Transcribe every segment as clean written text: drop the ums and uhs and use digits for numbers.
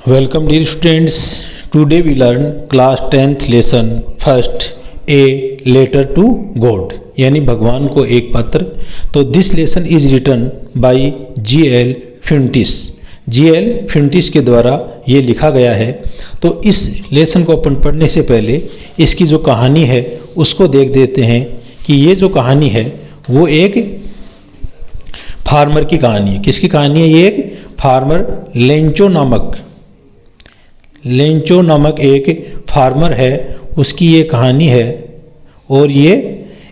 Welcome dear students. Today we learn class 10th lesson first a letter to God यानी भगवान को एक पत्र। तो this lesson is written by G.L. Funtis। G.L. Funtis के द्वारा ये लिखा गया है। तो इस लेसन को अपन पढ़ने से पहले इसकी जो कहानी है उसको देख देते हैं कि ये जो कहानी है वो एक फार्मर की कहानी है। किसकी कहानी है? ये एक फार्मर लेंचो नामक एक फार्मर है, उसकी ये कहानी है। और ये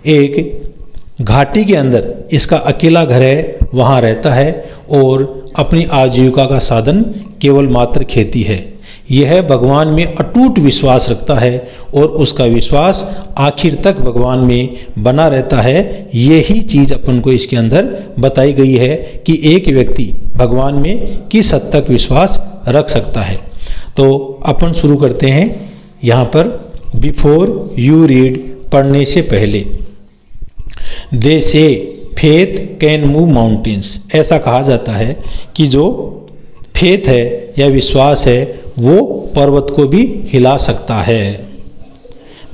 एक घाटी के अंदर इसका अकेला घर है, वहाँ रहता है और अपनी आजीविका का साधन केवल मात्र खेती है। यह भगवान में अटूट विश्वास रखता है और उसका विश्वास आखिर तक भगवान में बना रहता है। यही चीज़ अपन को इसके अंदर बताई गई है कि एक व्यक्ति भगवान में किस हद तक विश्वास रख सकता है। तो अपन शुरू करते हैं। यहाँ पर बिफोर यू रीड पढ़ने से पहले दे से फेथ कैन मूव माउंटेन्स, ऐसा कहा जाता है कि जो फेथ है या विश्वास है वो पर्वत को भी हिला सकता है।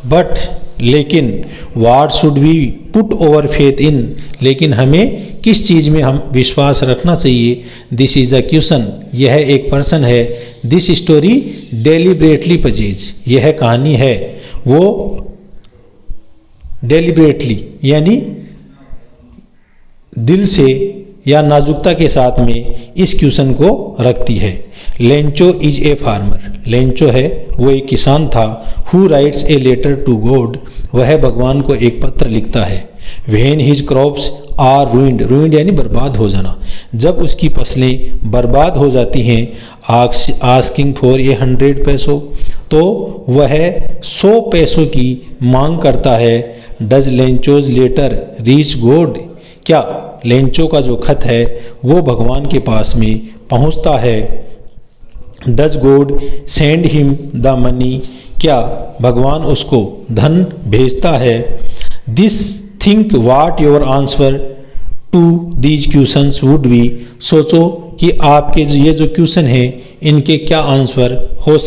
बट लेकिन what should we put over faith in, लेकिन हमें किस चीज़ में हम विश्वास रखना चाहिए? दिस इज़ अ क्वेश्चन, यह एक पर्सन है। दिस स्टोरी डेलिब्रेटली पजेज, यह कहानी है वो डेलिब्रेटली यानी दिल से या नाजुकता के साथ में इस क्वेश्चन को रखती है। Lencho is a farmer, Lencho है वो एक किसान था। Who writes a letter to God, वह भगवान को एक पत्र लिखता है। When his crops are ruined यानी बर्बाद हो जाना, जब उसकी फसलें बर्बाद हो जाती हैं। आस्किंग फॉर 100 पैसों, तो वह 100 पैसों की मांग करता है। Does Lencho's letter reach God, क्या लेंचो का जो खत है वो भगवान के पास में पहुंचता है? Does God send him the money, क्या भगवान उसको धन भेजता है? This think what your answer to these questions would be, सोचो कि आपके ये जो क्वेश्चन हैं इनके क्या आंसर हो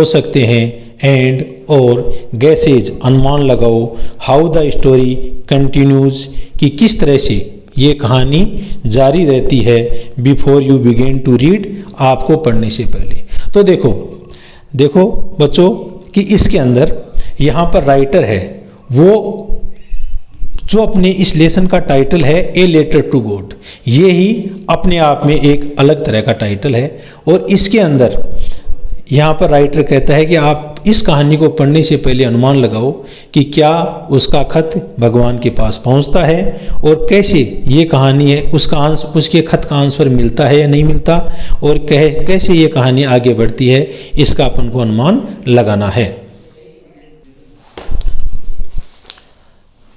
सकते हैं। एंड और गैसेज, अनुमान लगाओ। हाउ द स्टोरी कंटिन्यूज, कि किस तरह से ये कहानी जारी रहती है। Before you begin to read, आपको पढ़ने से पहले। तो देखो बच्चों कि इसके अंदर यहाँ पर राइटर है वो जो अपने इस लेसन का टाइटल है ए लेटर टू गॉड, ये ही अपने आप में एक अलग तरह का टाइटल है। और इसके अंदर यहाँ पर राइटर कहता है कि आप इस कहानी को पढ़ने से पहले अनुमान लगाओ कि क्या उसका खत भगवान के पास पहुँचता है और कैसे ये कहानी है उसके खत का आंसर मिलता है या नहीं मिलता, और कैसे ये कहानी आगे बढ़ती है, इसका अपन को अनुमान लगाना है।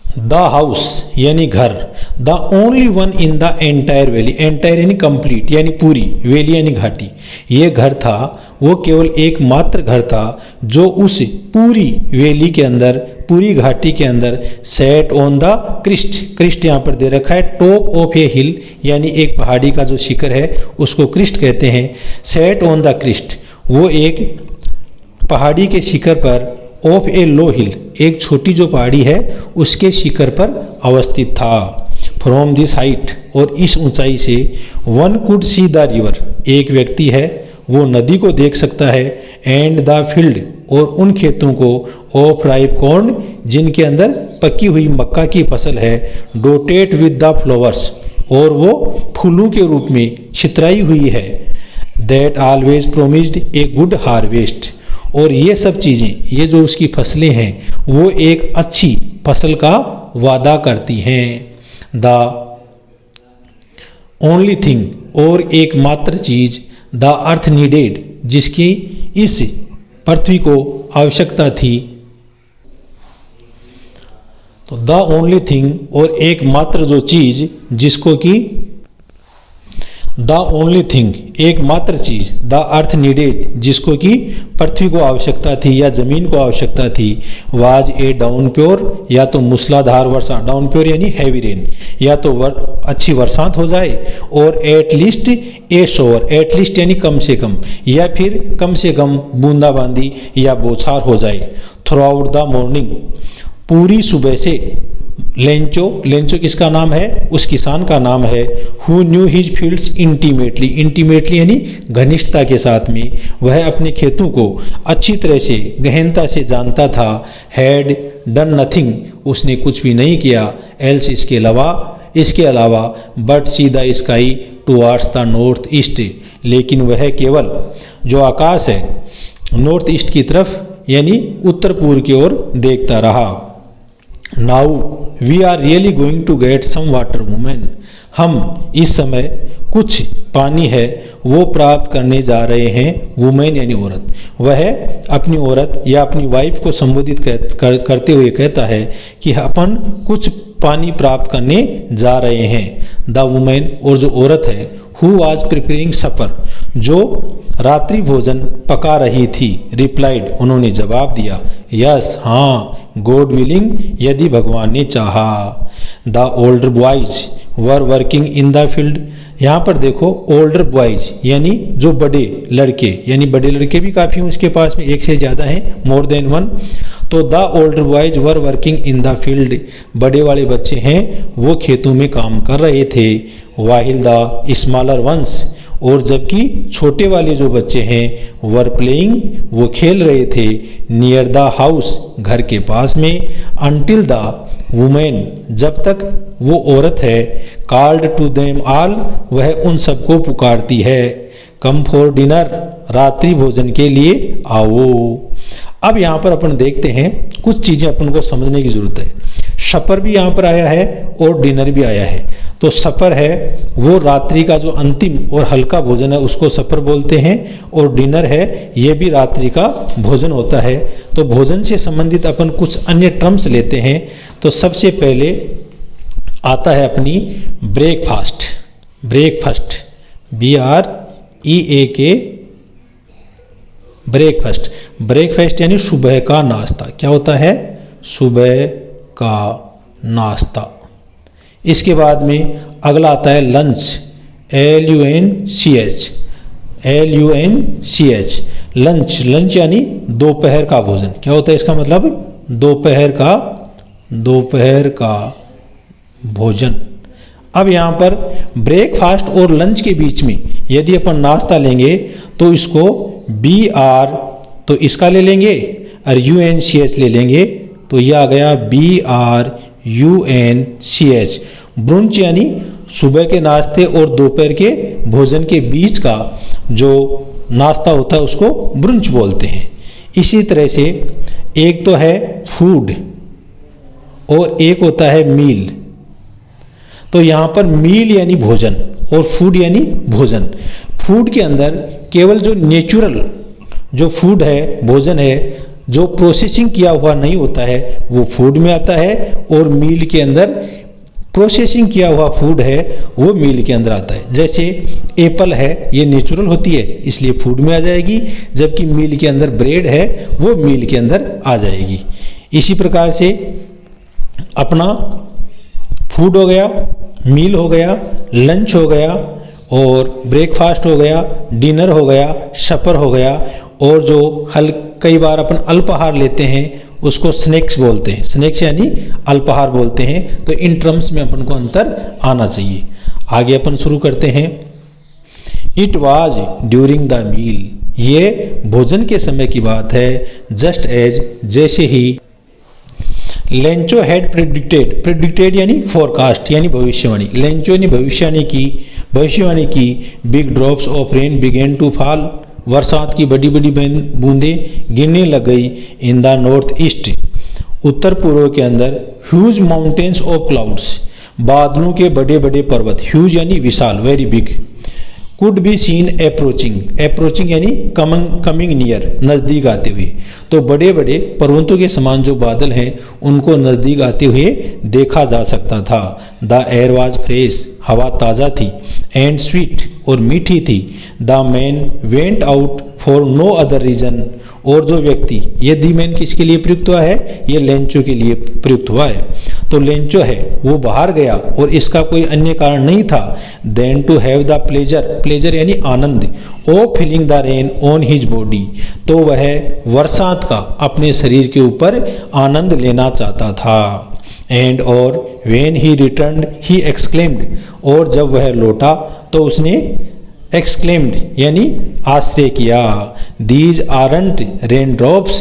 द हाउस यानी घर, the only one in the entire valley, entire यानी कंप्लीट यानी पूरी, वैली यानी घाटी। ये घर था वो केवल एकमात्र घर था जो उस पूरी वैली के अंदर, पूरी घाटी के अंदर सेट ऑन द क्रिस्ट यहाँ पर दे रखा है, टॉप ऑफ ए हिल यानी एक पहाड़ी का जो शिखर है उसको क्रिस्ट कहते हैं। सेट ऑन द क्रिस्ट, वो एक पहाड़ी के शिखर पर, ऑफ ए लो हिल, एक छोटी जो पहाड़ी है उसके शिखर पर अवस्थित था। फ्रॉम दिस हाइट, और इस ऊंचाई से, one could see the river, एक व्यक्ति है वो नदी को देख सकता है। एंड द फील्ड, और उन खेतों को, ऑफ राइप कॉर्न, जिनके अंदर पकी हुई मक्का की फसल है। डोटेड विद द फ्लावर्स, और वो फूलों के रूप में छितराई हुई है। That always promised a good harvest, और ये सब चीज़ें, ये जो उसकी फसलें हैं वो एक अच्छी फसल का वादा करती हैं। द ओनली थिंग, और एकमात्र चीज़, द अर्थ नीडेड, जिसकी इस पृथ्वी को आवश्यकता थी। तो द ओनली थिंग, और एकमात्र जो चीज़ जिसको कि द ओनली थिंग, एकमात्र चीज, द अर्थ नीडेड, जिसको कि पृथ्वी को आवश्यकता थी या जमीन को आवश्यकता थी, वाज ए डाउन प्योर, या तो मूसलाधार वर्षा, डाउन प्योर यानी हैवी रेन, या तो अच्छी बरसात हो जाए, और at least a shower, at least यानी कम से कम, या फिर कम से कम बूंदाबांदी या बौछार हो जाए। थ्रू आउट द मॉर्निंग, पूरी सुबह से। लेंचो, लेंचो किसका नाम है? उस किसान का नाम है। Who knew his fields intimately, intimately यानी घनिष्ठता के साथ में, वह अपने खेतों को अच्छी तरह से गहनता से जानता था। हैड डन नथिंग, उसने कुछ भी नहीं किया, एल्स इसके अलावा but see the sky towards the north east, लेकिन वह केवल जो आकाश है नॉर्थ ईस्ट की तरफ यानी उत्तर पूर्व की ओर देखता रहा। Now we are really going to get some water women, हम इस समय कुछ पानी है वो प्राप्त करने जा रहे हैं। वुमेन यानी औरत, वह अपनी औरत या अपनी वाइफ को संबोधित करते हुए कहता है कि अपन कुछ पानी प्राप्त करने जा रहे हैं। द वुमेन, और जो औरत है, हु वाज प्रिपेयरिंग सपर, जो रात्रि भोजन पका रही थी, रिप्लाइड, उन्होंने जवाब दिया, यस, हाँ, गॉड विलिंग, यदि भगवान ने चाहा। The older boys were working in the field, यहाँ पर देखो ओल्डर बॉयज यानी जो बड़े लड़के, यानी बड़े लड़के भी काफ़ी हैं उसके पास में, एक से ज़्यादा हैं, मोर देन वन। तो the older boys were working in the field, बड़े वाले बच्चे हैं वो खेतों में काम कर रहे थे। वाहिल द स्मॉलर वंस, और जबकि छोटे वाले जो बच्चे हैं वर प्लेइंग, वो खेल रहे थे, नियर द हाउस, घर के पास में, अनटिल द वुमेन, जब तक वो औरत है, कॉल्ड टू देम ऑल, वह उन सबको पुकारती है, कम फॉर डिनर, रात्रि भोजन के लिए आओ। अब यहाँ पर अपन देखते हैं कुछ चीज़ें अपन को समझने की जरूरत है। सपर भी यहाँ पर आया है और डिनर भी आया है। तो सपर है वो रात्रि का जो अंतिम और हल्का भोजन है उसको सपर बोलते हैं, और डिनर है ये भी रात्रि का भोजन होता है। तो भोजन से संबंधित अपन कुछ अन्य टर्म्स लेते हैं। तो सबसे पहले आता है अपनी breakfast, breakfast, BREAK, breakfast. Breakfast यानी सुबह का नाश्ता। क्या होता है? सुबह का नाश्ता। इसके बाद में अगला आता है लंच, LUNCH, लंच। लंच यानी दोपहर का भोजन। क्या होता है इसका मतलब? दोपहर का भोजन। अब यहाँ पर ब्रेकफास्ट और लंच के बीच में यदि अपन नाश्ता लेंगे तो इसको BR, तो इसका ले लेंगे, और UNCH ले लेंगे, तो यह आ गया BRUNCH। ब्रंच यानी सुबह के नाश्ते और दोपहर के भोजन के बीच का जो नाश्ता होता है उसको ब्रंच बोलते हैं। इसी तरह से एक तो है फूड और एक होता है मील। तो यहाँ पर मील यानी भोजन और फूड यानी भोजन। फूड के अंदर केवल जो नेचुरल जो फूड है, भोजन है, जो प्रोसेसिंग किया हुआ नहीं होता है वो फूड में आता है, और मील के अंदर प्रोसेसिंग किया हुआ फूड है वो मील के अंदर आता है। जैसे एप्पल है ये नेचुरल होती है इसलिए फूड में आ जाएगी, जबकि मील के अंदर ब्रेड है वो मील के अंदर आ जाएगी। इसी प्रकार से अपना फूड हो गया, मील हो गया, लंच हो गया, और ब्रेकफास्ट हो गया, डिनर हो गया, सपर हो गया, और जो कई बार अपन अल्पाहार लेते हैं उसको स्नैक्स बोलते हैं। स्नैक्स यानी अल्पाहार बोलते हैं। तो इन टर्म्स में अपन को अंतर आना चाहिए। आगे अपन शुरू करते हैं। It was during the meal, ये भोजन के समय की बात है। जस्ट एज, जैसे ही लेंचो हैड प्रेडिक्टेड, प्रेडिक्टेड यानी फोरकास्ट यानी भविष्यवाणी, लेंचो ने भविष्यवाणी की big drops of rain began to fall, बरसात की बड़ी बड़ी बूंदें गिरने लग गई। इन द नॉर्थ ईस्ट, उत्तर पूर्व के अंदर, ह्यूज माउंटेन्स ऑफ क्लाउड्स, बादलों के बड़े बड़े पर्वत, ह्यूज यानी विशाल, very big, could be seen approaching, approaching यानी कमिंग नियर, नज़दीक आते हुए। तो बड़े बड़े पर्वतों के समान जो बादल हैं उनको नज़दीक आते हुए देखा जा सकता था। द एयर वाज फ्रेश, हवा ताज़ा थी, एंड स्वीट और मीठी थी। The man went out for no other reason, और जो व्यक्ति, ये दी मैन किसके लिए प्रयुक्त हुआ है, ये लेंचो के लिए प्रयुक्त हुआ है। तो लेंचो है वो बाहर गया और इसका कोई अन्य कारण नहीं था, then to have the pleasure, pleasure यानी आनंद, of feeling the rain on his body, तो वह बरसात का अपने शरीर के ऊपर आनंद लेना चाहता था। एंड और when he returned he exclaimed, और जब वह लौटा तो उसने एक्सक्लेम्ड यानी आश्चर्य किया, दीज आरंट रेन ड्रॉप्स,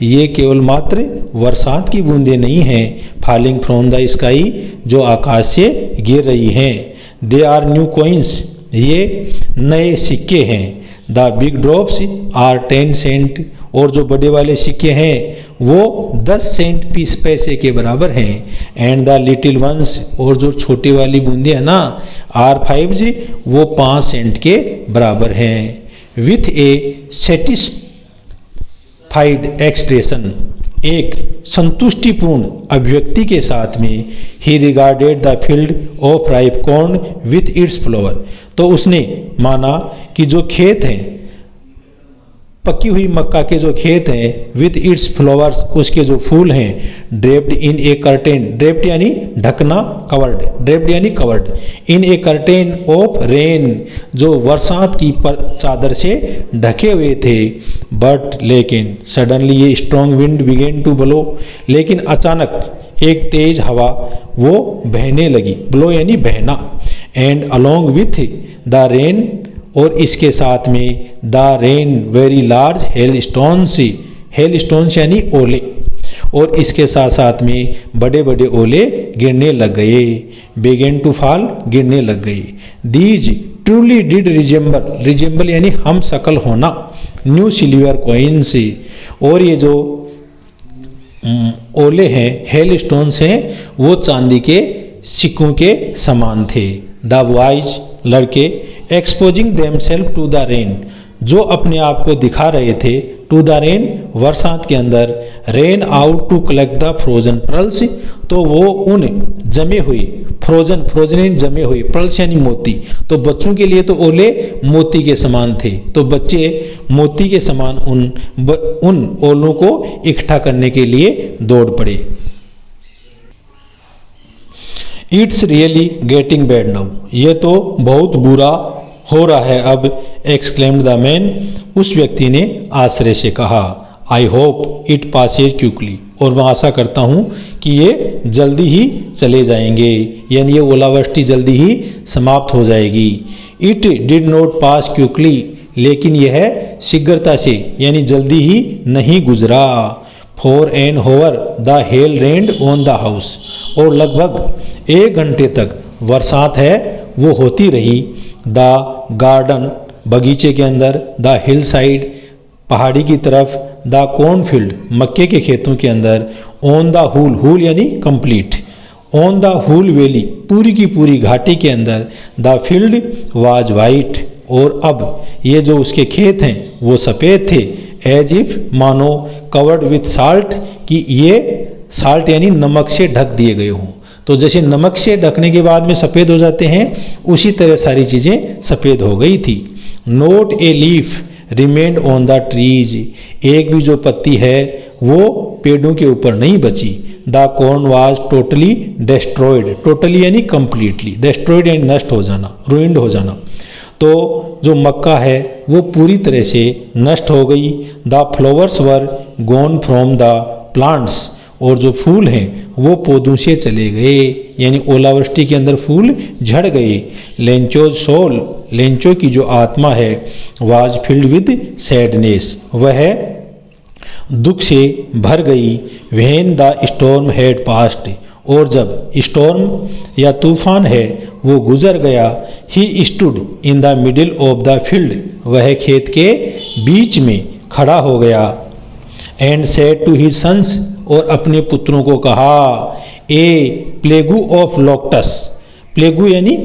ये केवल मात्र बरसात की बूंदें नहीं हैं, फॉलिंग फ्रॉम द स्काई, जो आकाश से गिर रही हैं। दे आर न्यू कॉइन्स, ये नए सिक्के हैं। The big drops are 10 cent, और जो बड़े वाले सिक्के हैं वो 10 सेंट पीस पैसे के बराबर हैं। एंड द लिटिल वंस, और जो छोटी वाली बूंदे हैं ना, आर 5 वो 5 सेंट के बराबर हैं। विथ ए सेटिस्फाइड एक्सप्रेशन, एक संतुष्टिपूर्ण अभिव्यक्ति के साथ में, ही regarded the field of ripe corn with its flower, तो उसने माना कि जो खेत हैं, पकी हुई मक्का के जो खेत हैं, विथ इट्स फ्लावर्स, उसके जो फूल हैं, ड्रेप्ड इन ए कर्टेन, ड्रेप्ड यानी ढकना, कवर्ड, ड्रेप्ड यानी covered, in A curtain of rain, जो बरसात की चादर से ढके हुए थे। बट लेकिन सडनली ये strong wind began to blow, लेकिन अचानक एक तेज हवा वो बहने लगी, ब्लो यानी बहना। And along with the rain, और इसके साथ में the rain very large hail stones, hail stones यानी ओले, और इसके साथ साथ में बड़े बड़े ओले गिरने लग गए, बिगेन टू फॉल, गिरने लग गए। These truly did resemble, resemble यानी हम शकल होना, न्यू सिल्वर कॉइन्स, और ये जो ओले हैं, हेल स्टोन्स हैं, वो चांदी के सिक्कों के समान थे। द बॉयज, लड़के, exposing themselves to the rain, जो अपने आप को दिखा रहे थे, टू द रेन, बरसात के अंदर, rain out to collect the frozen pearls, तो वो उन जमे हुई, फ्रोजन, फ्रोजन जमे हुई, पर्ल्स यानी मोती, तो बच्चों के लिए तो ओले मोती के समान थे, तो बच्चे मोती के समान उन ओलों को इकट्ठा करने के लिए दौड़ पड़े। It's really getting bad now, ये तो बहुत बुरा हो रहा है अब, एक्सक्लेम्ड द मैन, उस व्यक्ति ने आश्चर्य से कहा। I hope it Passage quickly, और मैं आशा करता हूँ कि ये जल्दी ही चले जाएंगे, यानी ये ओलावृष्टि जल्दी ही समाप्त हो जाएगी। It did not pass quickly, लेकिन यह शीघ्रता से यानी जल्दी ही नहीं गुजरा। For an hour the hail rained on the house, और लगभग 1 घंटे तक बरसात है वो होती रही। द गार्डन, बगीचे के अंदर, द हिल साइड, पहाड़ी की तरफ, द कॉर्नफील्ड, मक्के के खेतों के अंदर, ऑन द हुल, हुल यानी complete, on the whole valley, पूरी की पूरी घाटी के अंदर, द फील्ड वाज वाइट, और अब ये जो उसके खेत हैं वो सफ़ेद थे, एज इफ, मानो, कवर्ड विथ साल्ट, कि ये साल्ट यानी नमक से ढक दिए गए हों। तो जैसे नमक से ढकने के बाद में सफ़ेद हो जाते हैं, उसी तरह सारी चीज़ें सफ़ेद हो गई थी। Note a leaf remained on the trees, एक भी जो पत्ती है वो पेड़ों के ऊपर नहीं बची। The corn was totally destroyed, totally यानी कंप्लीटली, डिस्ट्रॉयड यानी नष्ट हो जाना, रुइंड हो जाना। तो जो मक्का है वो पूरी तरह से नष्ट हो गई। The flowers were gone from the plants, और जो फूल हैं वो पौधों से चले गए, यानी ओलावृष्टि के अंदर फूल झड़ गए। लेंचोज सोल, लेंचो की जो आत्मा है, वाज फिल्ड विद सैडनेस, वह दुख से भर गई। When the storm had passed, और जब स्टॉर्म या तूफान है वो गुजर गया। He stood in the middle of the field, वह खेत के बीच में खड़ा हो गया। And said to his sons, और अपने पुत्रों को कहा, ए प्लेगू ऑफ लोक्टस, प्लेगू यानी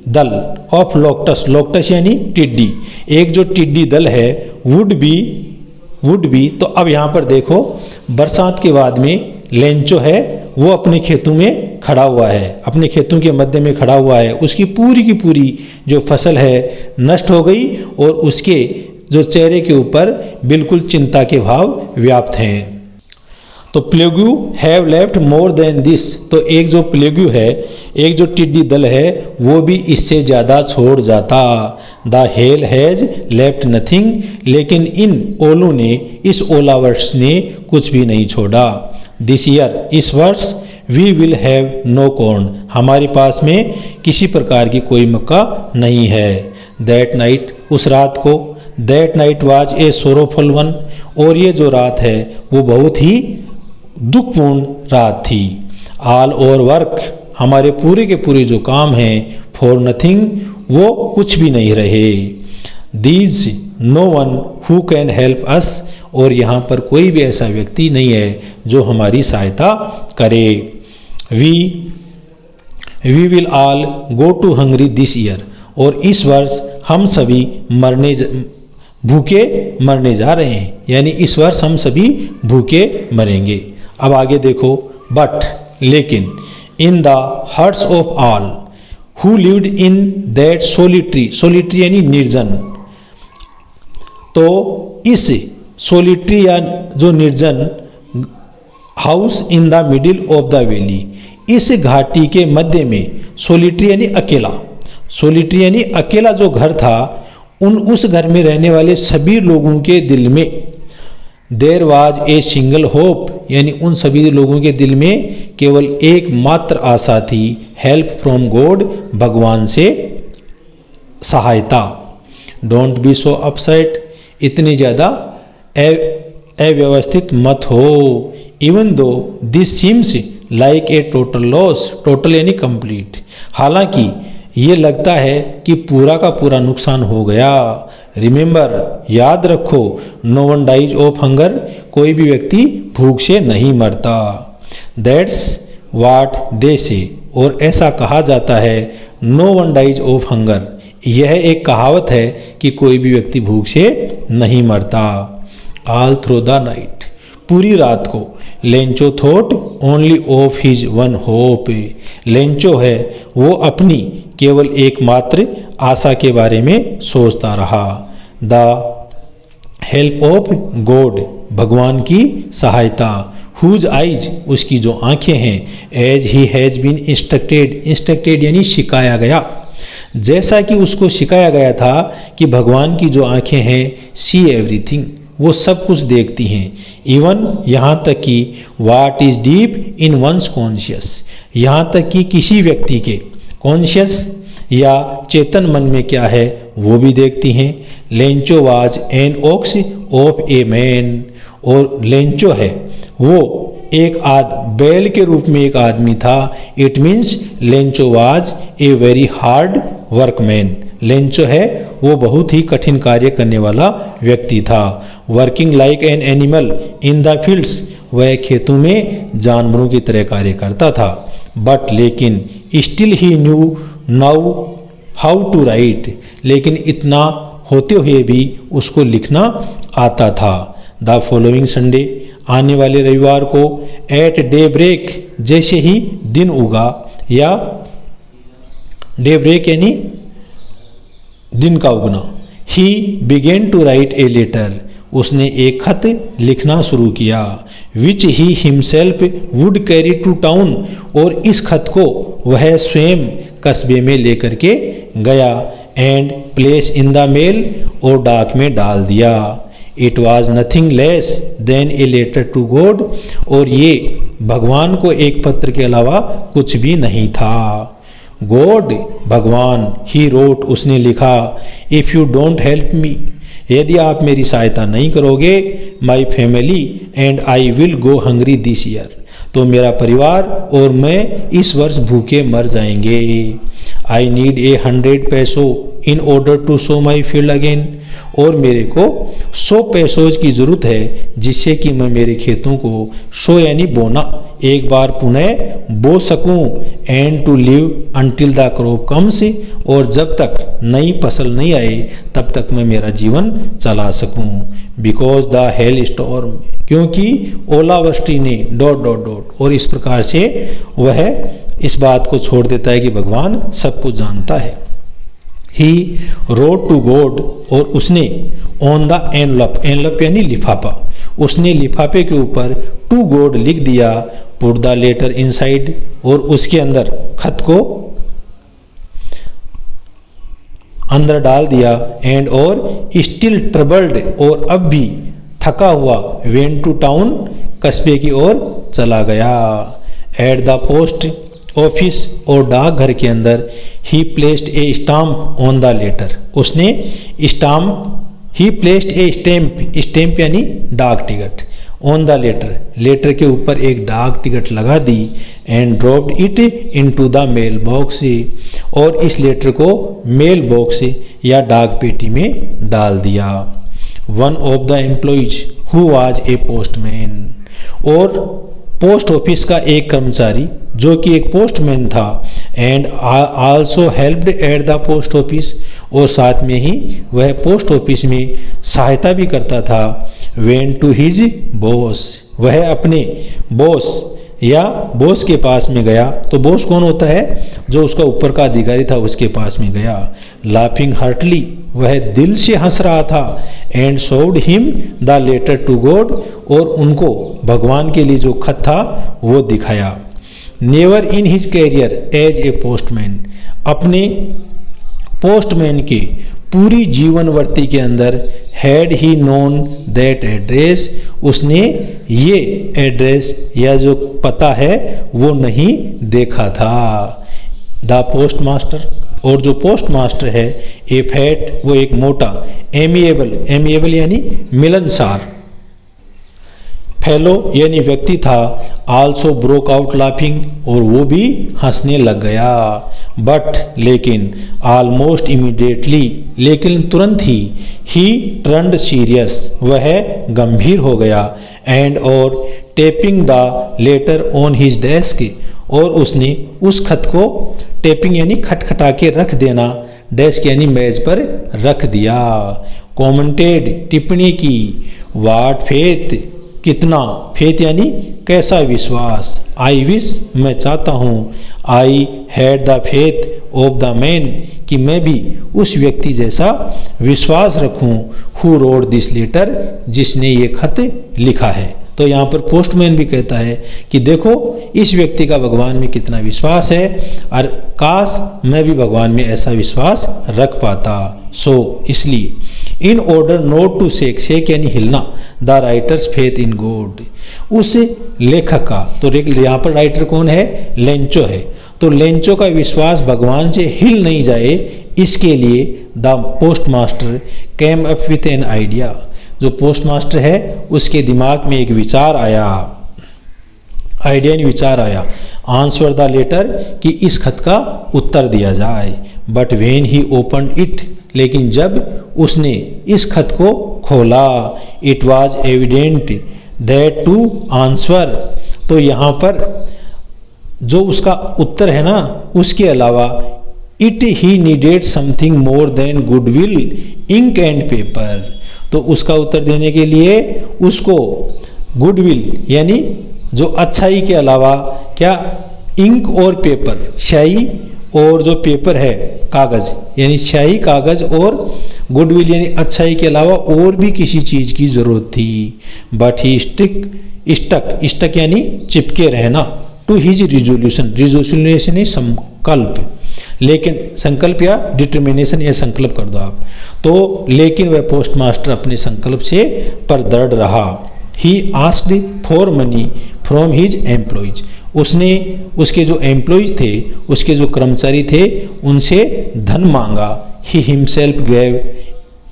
दल, ऑफ लोक्टस, लोक्टस यानी टिड्डी, एक जो टिड्डी दल है, वुड बी। तो अब यहाँ पर देखो, बरसात के बाद में लेंचो है वो अपने खेतों में खड़ा हुआ है, अपने खेतों के मध्य में खड़ा हुआ है, उसकी पूरी की पूरी जो फसल है नष्ट हो गई और उसके जो चेहरे के ऊपर बिल्कुल चिंता के भाव व्याप्त हैं। तो plague have left more than this, तो एक जो प्लेग्यू है, एक जो टिड्डी दल है, वो भी इससे ज़्यादा छोड़ जाता। The hell has left nothing, लेकिन इन ओलू ने, इस ओलावर्ष ने कुछ भी नहीं छोड़ा। दिस ईयर, इस वर्ष, we will have no corn, हमारे पास में किसी प्रकार की कोई मक्का नहीं है। दैट नाइट, उस रात को, that night was a sorrowful one, और ये जो रात है वो बहुत ही दुखपूर्ण रात थी। ऑल ओवर वर्क, हमारे पूरे के पूरे जो काम हैं, फॉर नथिंग, वो कुछ भी नहीं रहे। These no one who can help us, और यहाँ पर कोई भी ऐसा व्यक्ति नहीं है जो हमारी सहायता करे। We will all go to hungry this year, और इस वर्ष हम सभी भूखे मरने जा रहे हैं, यानी इस वर्ष हम सभी भूखे मरेंगे। अब आगे देखो, बट, लेकिन, in the hearts of all who lived in that solitary, solitary यानी निर्जन, तो इस सोलिट्री या जो निर्जन house in the middle of the valley, इस घाटी के मध्य में, सोलिट्री यानी अकेला, सोलिट्री यानी अकेला जो घर था, उस घर में रहने वाले सभी लोगों के दिल में there was a single hope, यानी उन सभी लोगों के दिल में केवल एकमात्र आशा थी, हेल्प फ्रॉम गॉड, भगवान से सहायता। डोंट बी सो अपसेट, इतनी ज़्यादा अव्यवस्थित मत हो। Even though this seems like a total loss, total यानी कंप्लीट, हालांकि ये लगता है कि पूरा का पूरा नुकसान हो गया। रिमेंबर, याद रखो, no one dies of hunger, कोई भी व्यक्ति भूख से नहीं मरता। दैट्स वाट दे से, और ऐसा कहा जाता है, no one dies of hunger, यह एक कहावत है कि कोई भी व्यक्ति भूख से नहीं मरता। ऑल थ्रू द नाइट, पूरी रात को, Lencho thought only of his one hope, Lencho है वो अपनी केवल एकमात्र आशा के बारे में सोचता रहा। द हेल्प ऑफ गॉड, भगवान की सहायता। हुज आइज, उसकी जो आंखें हैं, as he has been instructed, instructed यानी सिखाया गया, जैसा कि उसको सिखाया गया था कि भगवान की जो आंखें हैं, सी एवरीथिंग, वो सब कुछ देखती हैं। इवन यहाँ तक कि what is deep in one's conscious, यहाँ तक कि किसी व्यक्ति के कॉन्शियस या चेतन मन में क्या है वो भी देखती हैं। Lencho was an ox of a man, और लेंचो है वो एक बैल के रूप में एक आदमी था। It means Lencho was a very hard workman, Lencho है वो बहुत ही कठिन कार्य करने वाला व्यक्ति था। Working like an animal in the fields, वह खेतों में जानवरों की तरह कार्य करता था। बट लेकिन, still he knew now how to write, लेकिन इतना होते हुए भी उसको लिखना आता था। द फॉलोइंग संडे, आने वाले रविवार को, एट डे ब्रेक, जैसे ही दिन उगा, या डे ब्रेक यानी दिन का उगना, he began to write a letter, उसने एक खत लिखना शुरू किया। Which he himself would carry to town, और इस खत को वह स्वयं कस्बे में लेकर के गया। And place in the mail, और डाक में डाल दिया। It was nothing less than a letter to God, और ये भगवान को एक पत्र के अलावा कुछ भी नहीं था। गॉड, भगवान, ही रोट, उसने लिखा, if you don't help me, यदि आप मेरी सहायता नहीं करोगे, my family and I will go hungry this year, तो मेरा परिवार और मैं इस वर्ष भूखे मर जाएंगे। आई नीड ए 100 पैसों in order to sow my field again, और मेरे को 100 पैसों की ज़रूरत है जिससे कि मैं मेरे खेतों को सो यानी बोना एक बार पुनः बो सकूं, and to live until the crop comes, और जब तक नई फसल नहीं आए तब तक मैं मेरा जीवन चला सकूं। बिकॉज द हेल स्टॉर्म, क्योंकि ओलावृष्टि ने ... और इस प्रकार से वह इस बात को छोड़ देता है कि भगवान सब कुछ जानता है। ही रोड टू गॉड, और उसने ऑन द एनलप यानी लिफाफा, उसने लिफाफे के ऊपर टू गॉड लिख दिया, पुट द लेटर इनसाइड, और उसके अंदर खत को अंदर डाल दिया, एंड और स्टिल ट्रबल्ड, और अब भी थका हुआ, वेंट टू टाउन, कस्बे की ओर चला गया। एट द पोस्ट ऑफिस, और डाकघर के अंदर, he placed a stamp on the letter, उसने ही प्लेस्ड ए स्टैम्प यानी डाक टिकट, ऑन द लेटर के ऊपर एक डाक टिकट लगा दी, and dropped it into the mail box, और इस लेटर को मेल बॉक्स या डाक पेटी में डाल दिया। One of the employees who was a postman, और पोस्ट ऑफिस का एक कर्मचारी जो कि एक पोस्टमैन था, and also helped at the post office, और साथ में ही वह पोस्ट ऑफिस में सहायता भी करता था। वेंट टू हिज बॉस, वह अपने बॉस के पास में गया। तो बॉस कौन होता है? जो उसका ऊपर का अधिकारी था उसके पास में गया। लाफिंग हार्टली, वह दिल से हंस रहा था। And showed him the letter to God, और उनको भगवान के लिए जो खत था वो दिखाया। Never in his career as a postman, अपने पोस्टमैन के पूरी जीवनवर्ती के अंदर had he known that address, उसने ये एड्रेस या जो पता है वो नहीं देखा था। द पोस्ट मास्टर, और जो पोस्ट मास्टर है, ए फैट, वो एक मोटा, एमिएबल यानी मिलनसार, फेलो यानी व्यक्ति था। आल्सो ब्रोक आउट लाफिंग, और वो भी हंसने लग गया। बट लेकिन, ऑलमोस्ट इमीडिएटली, लेकिन तुरंत ही टर्न्ड सीरियस, वह गंभीर हो गया। एंड और tapping the letter on his desk, और उसने उस खत को टेपिंग यानी खटखटा के रख देना, डेस्क यानी मेज पर रख दिया। कॉमेंटेड, टिप्पणी की। वाट फेथ, कितना, फेथ यानी कैसा विश्वास। आई विश, मैं चाहता हूँ। I had the faith of the man, कि मैं भी उस व्यक्ति जैसा विश्वास रखूं। हु रोड दिस लेटर, जिसने ये खत लिखा है। तो यहाँ पर पोस्टमैन भी कहता है कि देखो इस व्यक्ति का भगवान में कितना विश्वास है, और काश मैं भी भगवान में ऐसा विश्वास रख पाता। सो इसलिए, in order not to shake यानी हिलना, the writer's faith in God, उस लेखक का, तो यहाँ पर राइटर कौन है? लेंचो है। तो लेंचो का विश्वास भगवान से हिल नहीं जाए, इसके लिए the post master came up with an idea, जो पोस्ट मास्टर है उसके दिमाग में एक विचार आया, विचार आया। आंसर द लेटर, कि इस खत का उत्तर दिया जाए। But when he open it, लेकिन जब उसने इस खत को खोला, it was evident that to answer, तो यहाँ पर जो उसका उत्तर है ना, उसके अलावा it he needed something more than goodwill, ink and paper, तो उसका उत्तर देने के लिए उसको गुडविल यानी जो अच्छाई के अलावा क्या, इंक और पेपर, स्याही और जो पेपर है कागज, यानी स्याही कागज और गुडविल यानी अच्छाई के अलावा और भी किसी चीज की जरूरत थी। बट ही स्टक यानी चिपके रहना, टू हिज रिजोल्यूशन, रिजोल्यूशन संकल्प, लेकिन संकल्प या डिटर्मिनेशन या संकल्प कर दो आप। तो लेकिन वह पोस्ट मास्टर अपने संकल्प से पर दृढ़ रहा। He asked for money from his employees, उसने उसके जो एम्प्लॉइज थे, उसके जो कर्मचारी थे, उनसे धन मांगा। He himself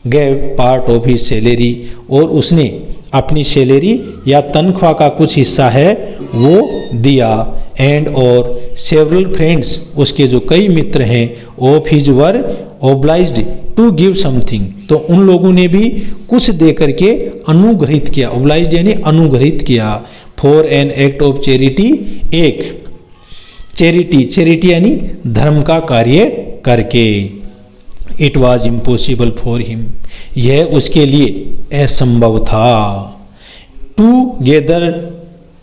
gave part of his salary, और उसने अपनी सैलरी या तनख्वाह का कुछ हिस्सा है वो दिया। एंड और सेवरल फ्रेंड्स, उसके जो कई मित्र हैं, of his were obliged to give something, तो उन लोगों ने भी कुछ दे करके अनुग्रहित किया, ओब्लाइज्ड यानी अनुग्रहित किया, for an act of charity, एक चैरिटी यानी धर्म का कार्य करके। It was impossible for him, यह उसके लिए असंभव था।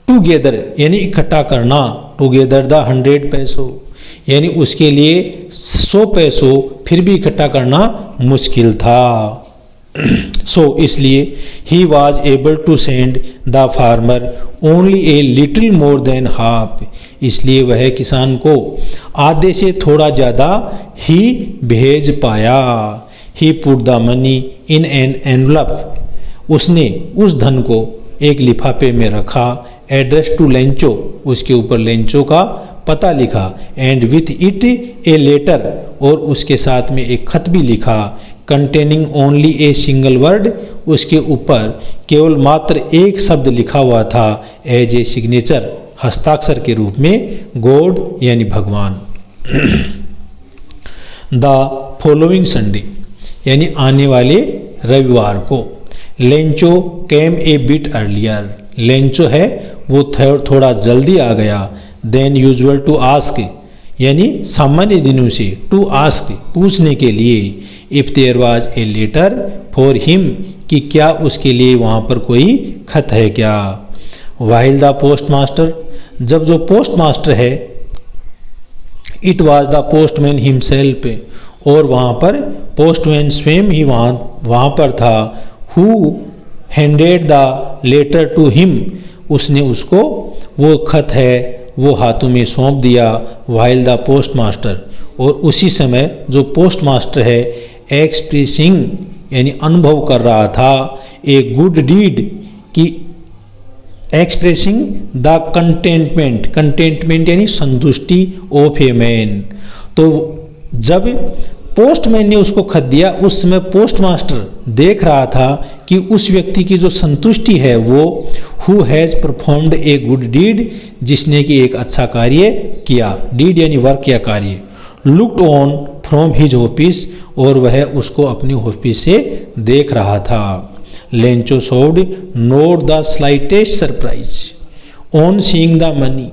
टूगेदर यानी इकट्ठा करना, टूगेदर द 100 पैसों, यानी उसके लिए 100 पैसों फिर भी इकट्ठा करना मुश्किल था। इसलिए he was able to send the farmer only a little more than half, इसलिए वह किसान को आधे से थोड़ा ज़्यादा ही भेज पाया। He put the money in an envelope, उसने उस धन को एक लिफाफे में रखा, एड्रेस टू लेंचो, उसके ऊपर लेंचो का पता लिखा, and with it a letter, और उसके साथ में एक खत भी लिखा, containing only a single word, उसके ऊपर केवल मात्र एक शब्द लिखा हुआ था, एज ए सिग्नेचर, हस्ताक्षर के रूप में, गॉड यानी भगवान। द फॉलोइंग संडे यानी आने वाले रविवार को, लेंचो केम ए बिट अर्लियर, लेंचो है वो थोड़ा जल्दी आ गया, देन यूजुअल टू आस्क यानी सामान्य दिनों से, टू आस्क पूछने के लिए, if there was a letter for him कि क्या उसके लिए वहाँ पर कोई खत है क्या। वाइल द पोस्ट मास्टर, जब जो पोस्ट मास्टर है, it was the postman himself, और वहाँ पर पोस्टमैन स्वयं ही वहाँ पर था, who handed the letter to him, उसने उसको वो खत है वो हाथों में सौंप दिया। वाइल द पोस्ट मास्टर, और उसी समय जो पोस्ट मास्टर है, एक्सप्रेसिंग यानी अनुभव कर रहा था, ए गुड डीड की, एक्सप्रेसिंग द कंटेंटमेंट यानी संतुष्टि ऑफ ए मैन। तो जब पोस्टमैन ने उसको खत दिया, उस समय पोस्ट मास्टर देख रहा था कि उस व्यक्ति की जो संतुष्टि है वो who has performed a good deed, जिसने कि एक अच्छा कार्य किया, डीड यानी वर्क या कार्य, looked on from his office, और वह उसको अपनी ऑफिस से देख रहा था। Lencho showed note the slightest surprise on seeing the money,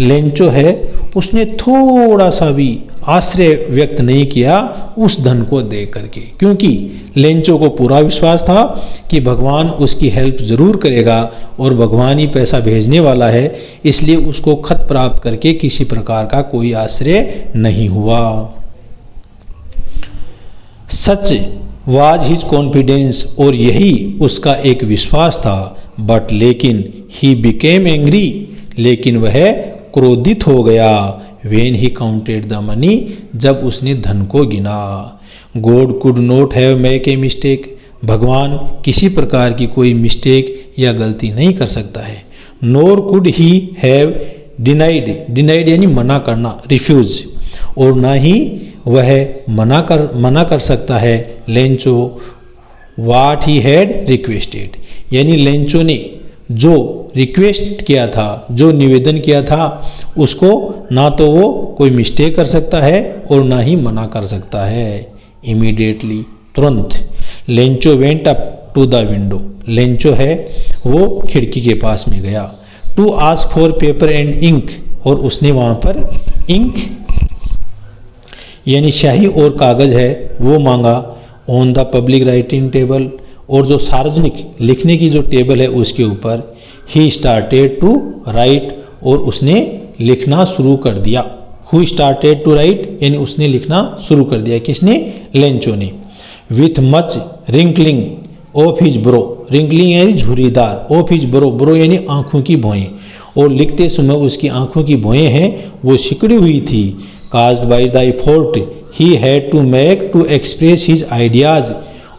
Lencho है उसने थोड़ा सा भी आश्चर्य व्यक्त नहीं किया उस धन को देख करके, क्योंकि लेंचो को पूरा विश्वास था कि भगवान उसकी हेल्प जरूर करेगा और भगवान ही पैसा भेजने वाला है, इसलिए उसको खत प्राप्त करके किसी प्रकार का कोई आश्चर्य नहीं हुआ। सच वाज हिज कॉन्फिडेंस, और यही उसका एक विश्वास था, बट लेकिन ही बिकेम एंग्री, लेकिन वह क्रोधित हो गया, when he counted the money, जब उसने धन को गिना। God could not have make a mistake, भगवान किसी प्रकार की कोई मिस्टेक या गलती नहीं कर सकता है। नोर कुड ही हैव डिनाइड यानी मना करना, रिफ्यूज, और ना ही वह मना कर सकता है Lencho what he had requested, यानी लेंचो ने जो रिक्वेस्ट किया था, जो निवेदन किया था, उसको ना तो वो कोई मिस्टेक कर सकता है और ना ही मना कर सकता है। इमीडिएटली तुरंत Lencho went up to the window, Lencho है वो खिड़की के पास में गया, to ask for paper and ink, और उसने वहाँ पर इंक यानी स्याही और कागज़ है वो मांगा। On the public writing table, और जो सार्वजनिक लिखने की जो टेबल है उसके ऊपर, ही स्टार्टेड टू राइट, और उसने लिखना शुरू कर दिया। हु स्टार्टेड टू राइट यानी उसने लिखना शुरू कर दिया, किसने? लेंचो ने। With much wrinkling of his bro, wrinkling यानी झुर्रीदार, ऑफ हिज ब्रो, ब्रो यानी आंखों की भौएं, और लिखते समय उसकी आंखों की भौएं हैं वो सिकुड़ी हुई थी। Caused by the effort he had to make to express his ideas,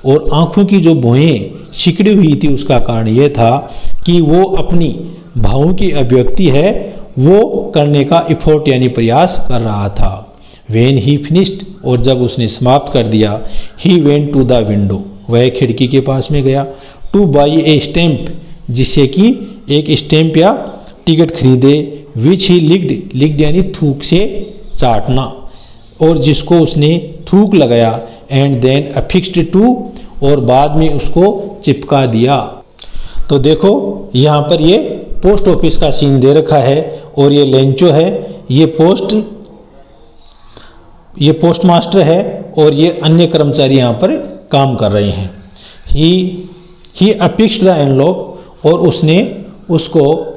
और आंखों की जो भौएं सिकड़ी हुई थी उसका कारण यह था कि वो अपनी भावों की अभिव्यक्ति है वो करने का एफर्ट यानी प्रयास कर रहा था। वेन ही फिनिश्ड, और जब उसने समाप्त कर दिया, he went to the window, वह खिड़की के पास में गया, टू बाई ए स्टैम्प, जिससे कि एक स्टैम्प या टिकट खरीदे, विच ही लिक्ड यानी थूक से चाटना, और जिसको उसने थूक लगाया, एंड देन अफिक्स्ड टू, और बाद में उसको चिपका दिया। तो देखो यहाँ पर ये पोस्ट ऑफिस का सीन दे रखा है, और ये लेंचो है, ये पोस्ट मास्टर है, और ये अन्य कर्मचारी यहाँ पर काम कर रहे हैं। ही अफिक्स्ड द एनवलप, और उसने उसको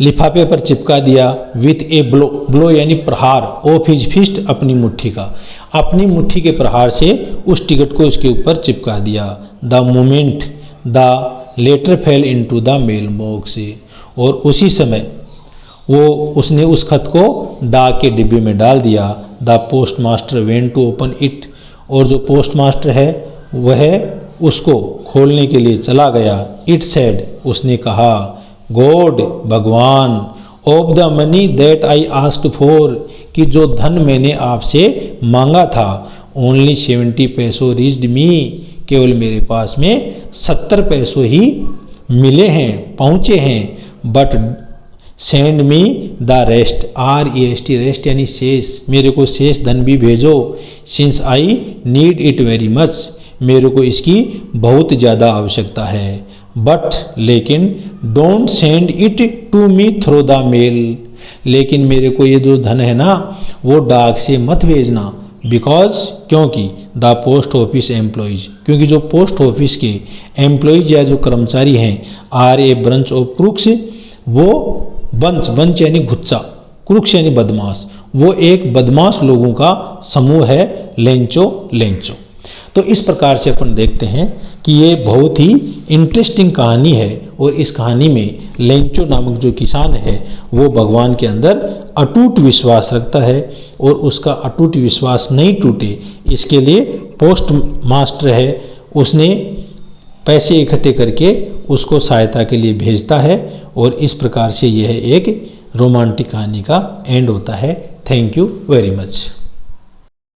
लिफाफे पर चिपका दिया, विथ ए ब्लो यानी प्रहार, ऑफ हिज फिस्ट अपनी मुट्ठी का, अपनी मुट्ठी के प्रहार से उस टिकट को उसके ऊपर चिपका दिया। The moment the letter fell into the mail box, और उसी समय उसने उस खत को डाक के डिब्बे में डाल दिया। The postmaster went to open it, और जो पोस्ट मास्टर है वह उसको खोलने के लिए चला गया। इट सेड, उसने कहा, गॉड भगवान, of the money that I asked for, कि जो धन मैंने आपसे मांगा था, ओनली 70 पैसों रीच्ड मी, केवल मेरे पास में 70 पैसों ही मिले हैं, पहुँचे हैं। But send me the rest, REST, rest यानी शेष, मेरे को शेष धन भी भेजो। Since I need it very much, मेरे को इसकी बहुत ज़्यादा आवश्यकता है। बट लेकिन don't send it to me through the mail, लेकिन मेरे को ये जो धन है ना वो डाक से मत भेजना। बिकॉज, क्योंकि द पोस्ट ऑफिस एम्प्लॉयज़, क्योंकि जो पोस्ट ऑफिस के एम्प्लॉयज़ या जो कर्मचारी हैं, are a bunch of crooks, वो बंच यानी गुच्छा, क्रूक्स यानी बदमाश, वो एक बदमाश लोगों का समूह है, लेंचो। तो इस प्रकार से अपन देखते हैं कि ये बहुत ही इंटरेस्टिंग कहानी है, और इस कहानी में लेंचो नामक जो किसान है वो भगवान के अंदर अटूट विश्वास रखता है, और उसका अटूट विश्वास नहीं टूटे इसके लिए पोस्ट मास्टर है उसने पैसे इकट्ठे करके उसको सहायता के लिए भेजता है, और इस प्रकार से यह एक रोमांटिक कहानी का एंड होता है। Thank you very much.